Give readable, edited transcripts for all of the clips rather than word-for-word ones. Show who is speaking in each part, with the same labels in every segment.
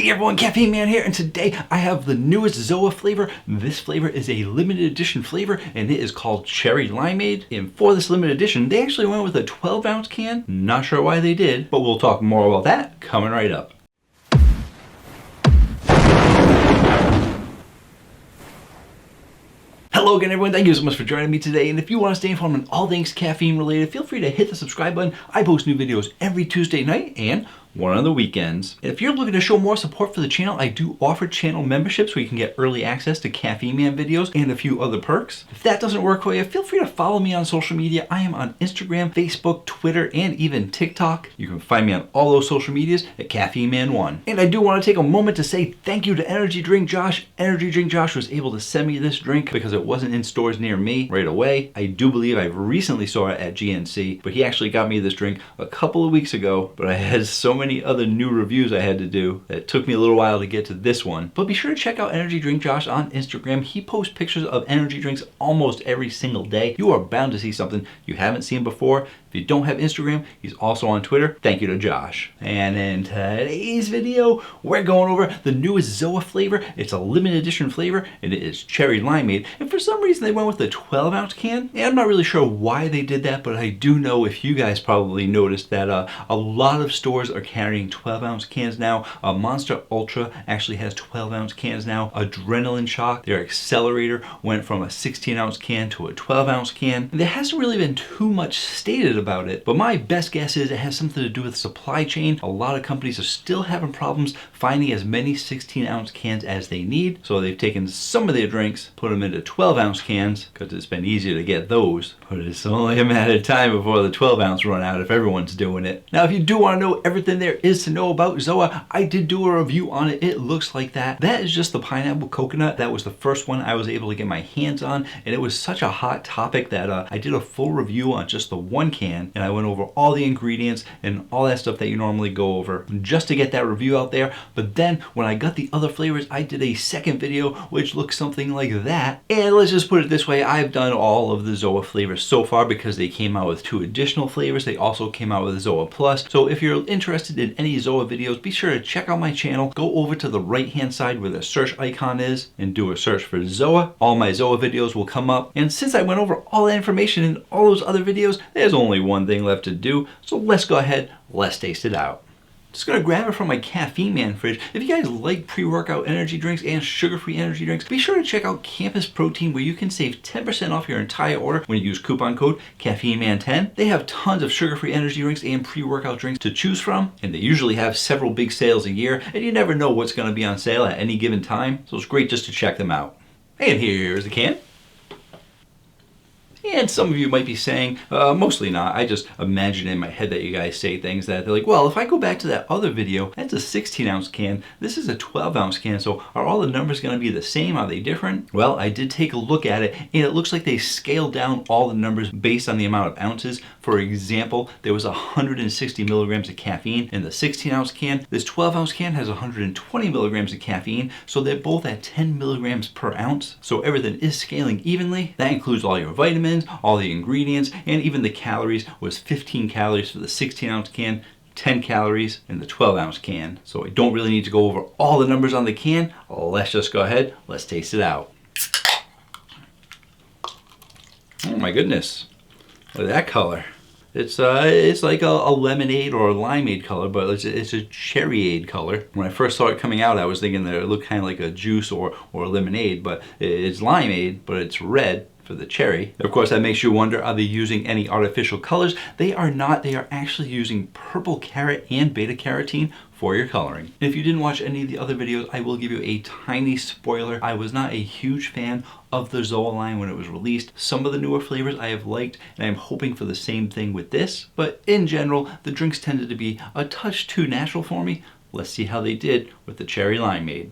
Speaker 1: Hey everyone, Caffeine Man here, and today I have the newest ZOA flavor. This flavor is a limited edition flavor, and it is called Cherry Limeade. And for this limited edition, they actually went with a 12-ounce can. Not sure why they did, but we'll talk more about that coming right up. Hello again everyone, thank you so much for joining me today, and if you want to stay informed on all things caffeine related, feel free to hit the subscribe button. I post new videos every Tuesday night and one on the weekends. And if you're looking to show more support for the channel, I do offer channel memberships where you can get early access to Caffeine Man videos and a few other perks. If that doesn't work for you, feel free to follow me on social media. I am on Instagram, Facebook, Twitter, and even TikTok. You can find me on all those social medias at Caffeine Man 1. And I do want to take a moment to say thank you to Energy Drink Josh. Energy Drink Josh was able to send me this drink because it wasn't in stores near me right away. I do believe I recently saw it at GNC, but he actually got me this drink a couple of weeks ago, but I had so many other new reviews I had to do that it took me a little while to get to this one. But be sure to check out Energy Drink Josh on Instagram. He posts pictures of energy drinks almost every single day. You are bound to see something you haven't seen before. If you don't have Instagram, he's also on Twitter. Thank you to Josh. And in today's video, we're going over the newest ZOA flavor. It's a limited edition flavor, and it is Cherry Limeade. And for some reason, they went with the 12-ounce can. And I'm not really sure why they did that, but I do know, if you guys probably noticed, that a lot of stores are carrying 12-ounce cans now. Monster Ultra actually has 12-ounce cans now. Adrenaline Shock, their accelerator, went from a 16-ounce can to a 12-ounce can. And there hasn't really been too much stated about it, but my best guess is it has something to do with supply chain. A lot of companies are still having problems finding as many 16-ounce cans as they need, so they've taken some of their drinks, put them into 12-ounce cans because it's been easier to get those, but it's only a matter of time before the 12-ounce run out if everyone's doing it. Now, if you do want to know everything there is to know about ZOA, I did do a review on it. It looks like that. That is just the pineapple coconut. That was the first one I was able to get my hands on, and it was such a hot topic that I did a full review on just the one can, and I went over all the ingredients and all that stuff that you normally go over just to get that review out there. But then when I got the other flavors, I did a second video which looks something like that. And let's just put it this way, I've done all of the ZOA flavors so far because they came out with 2 additional flavors. They also came out with ZOA Plus. So if you're interested in any ZOA videos, be sure to check out my channel. Go over to the right hand side where the search icon is and do a search for ZOA. All my ZOA videos will come up. And since I went over all that information in all those other videos, there's only one thing left to do. So let's go ahead, let's taste it out. Just gonna grab it from my Caffeine Man fridge. If you guys like pre-workout energy drinks and sugar-free energy drinks, be sure to check out Campus Protein, where you can save 10% off your entire order when you use coupon code CaffeineMan10. They have tons of sugar-free energy drinks and pre-workout drinks to choose from, and they usually have several big sales a year, and you never know what's gonna be on sale at any given time, so it's great just to check them out. And here's the can. And some of you might be saying, mostly not, I just imagine in my head that you guys say things that they're like, well, if I go back to that other video, that's a 16-ounce can, this is a 12-ounce can, so are all the numbers going to be the same? Are they different? Well, I did take a look at it, and it looks like they scaled down all the numbers based on the amount of ounces. For example, there was 160 milligrams of caffeine in the 16-ounce can. This 12-ounce can has 120 milligrams of caffeine, so they're both at 10 milligrams per ounce. So everything is scaling evenly. That includes all your vitamins, all the ingredients, and even the calories. Was 15 calories for the 16-ounce can, 10 calories in the 12-ounce can. So I don't really need to go over all the numbers on the can. Let's just go ahead, let's taste it out. Oh my goodness, look at that color. It's like a lemonade or a limeade color, but it's a cherryade color. When I first saw it coming out, I was thinking that it looked kind of like a juice or a lemonade, but it's limeade, but it's red for the cherry. Of course, that makes you wonder, are they using any artificial colors? They are not. They are actually using purple carrot and beta carotene for your coloring. If you didn't watch any of the other videos, I will give you a tiny spoiler. I was not a huge fan of the ZOA line when it was released. Some of the newer flavors I have liked, and I'm hoping for the same thing with this, but in general, the drinks tended to be a touch too natural for me. Let's see how they did with the Cherry Limeade.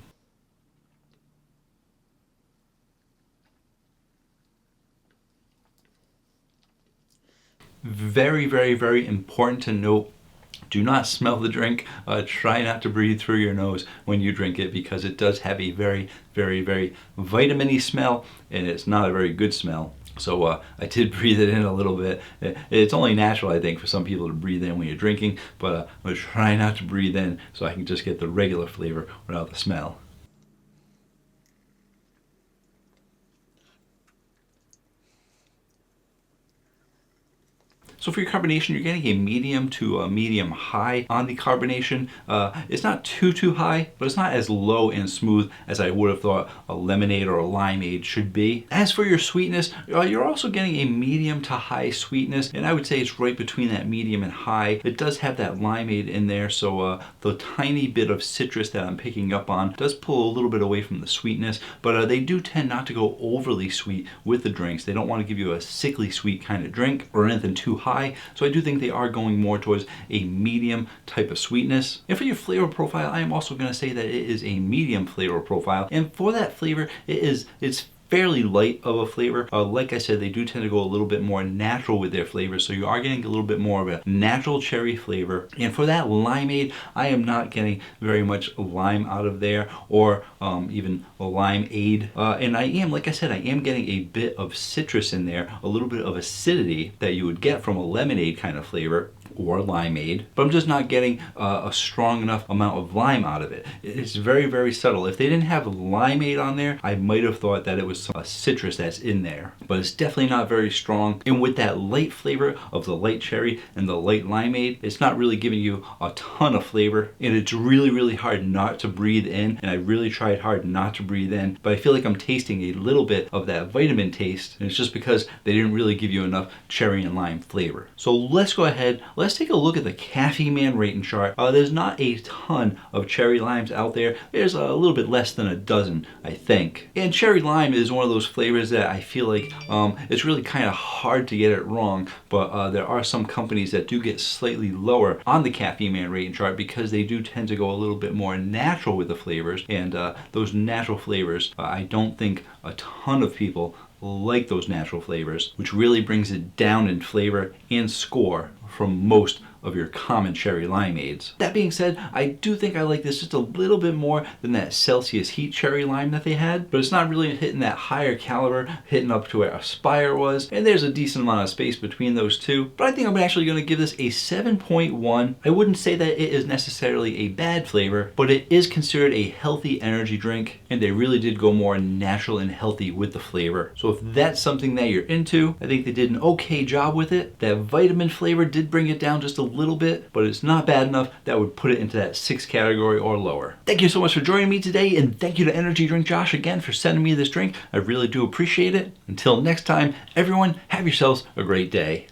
Speaker 1: Very, very, very important to note, do not smell the drink. Try not to breathe through your nose when you drink it, because it does have a very, very, very vitamin-y smell, and it's not a very good smell. So I did breathe it in a little bit. It's only natural, I think, for some people to breathe in when you're drinking, but I'm going to try not to breathe in so I can just get the regular flavor without the smell. So for your carbonation, you're getting a medium to a medium high on the carbonation. It's not too high, but it's not as low and smooth as I would have thought a lemonade or a limeade should be. As for your sweetness, you're also getting a medium to high sweetness, and I would say it's right between that medium and high. It does have that limeade in there, so the tiny bit of citrus that I'm picking up on does pull a little bit away from the sweetness, but they do tend not to go overly sweet with the drinks. They don't want to give you a sickly sweet kind of drink or anything too high. So I do think they are going more towards a medium type of sweetness. And for your flavor profile, I am also going to say that it is a medium flavor profile. And for that flavor, it's fairly light of a flavor. Like I said, they do tend to go a little bit more natural with their flavors, so you are getting a little bit more of a natural cherry flavor. And for that limeade, I am not getting very much lime out of there, or even a limeade. And I am, like I said, I am getting a bit of citrus in there, a little bit of acidity that you would get from a lemonade kind of flavor or limeade, but I'm just not getting a strong enough amount of lime out of it. It's very subtle. If they didn't have limeade on there, I might have thought that it was some citrus that's in there, but it's definitely not very strong. And with that light flavor of the light cherry and the light limeade, it's not really giving you a ton of flavor, and it's really hard not to breathe in, and I really tried hard not to breathe in, but I feel like I'm tasting a little bit of that vitamin taste, and it's just because they didn't really give you enough cherry and lime flavor. So let's go ahead, let's take a look at the Caffeine Man rating chart. There's not a ton of cherry limes out there. There's a little bit less than a dozen, I think. And cherry lime is one of those flavors that I feel like it's really kind of hard to get it wrong, but there are some companies that do get slightly lower on the Caffeine Man rating chart because they do tend to go a little bit more natural with the flavors, and those natural flavors, I don't think a ton of people like those natural flavors, which really brings it down in flavor and score from most of your common cherry limeades. That being said, I do think I like this just a little bit more than that Celsius Heat cherry lime that they had, but it's not really hitting that higher caliber, hitting up to where Aspire was, and there's a decent amount of space between those two. But I think I'm actually going to give this a 7.1. I wouldn't say that it is necessarily a bad flavor, but it is considered a healthy energy drink, and they really did go more natural and healthy with the flavor. So if that's something that you're into, I think they did an okay job with it. That vitamin flavor did bring it down just a little bit, but it's not bad enough that would put it into that 6 category or lower. Thank you so much for joining me today, and thank you to Energy Drink Josh again for sending me this drink. I really do appreciate it. Until next time, everyone, have yourselves a great day.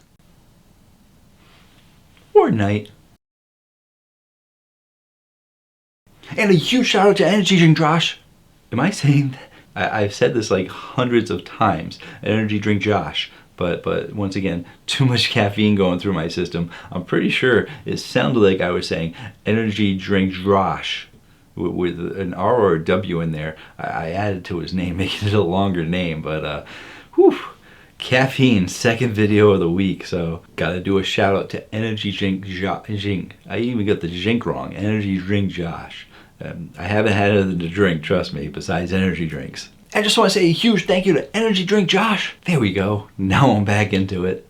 Speaker 1: Or night. And a huge shout out to Energy Drink Josh. Am I saying that? I've said this like hundreds of times. Energy Drink Josh. But once again, too much caffeine going through my system. I'm pretty sure it sounded like I was saying Energy Drink Josh with an R or a W in there. I added to his name, making it a longer name, but whew. Caffeine, second video of the week, so gotta do a shout out to Energy Drink Josh. I even got the Jink wrong. Energy Drink Josh. I haven't had anything to drink, trust me, besides energy drinks. I just want to say a huge thank you to Energy Drink Josh. There we go. Now I'm back into it.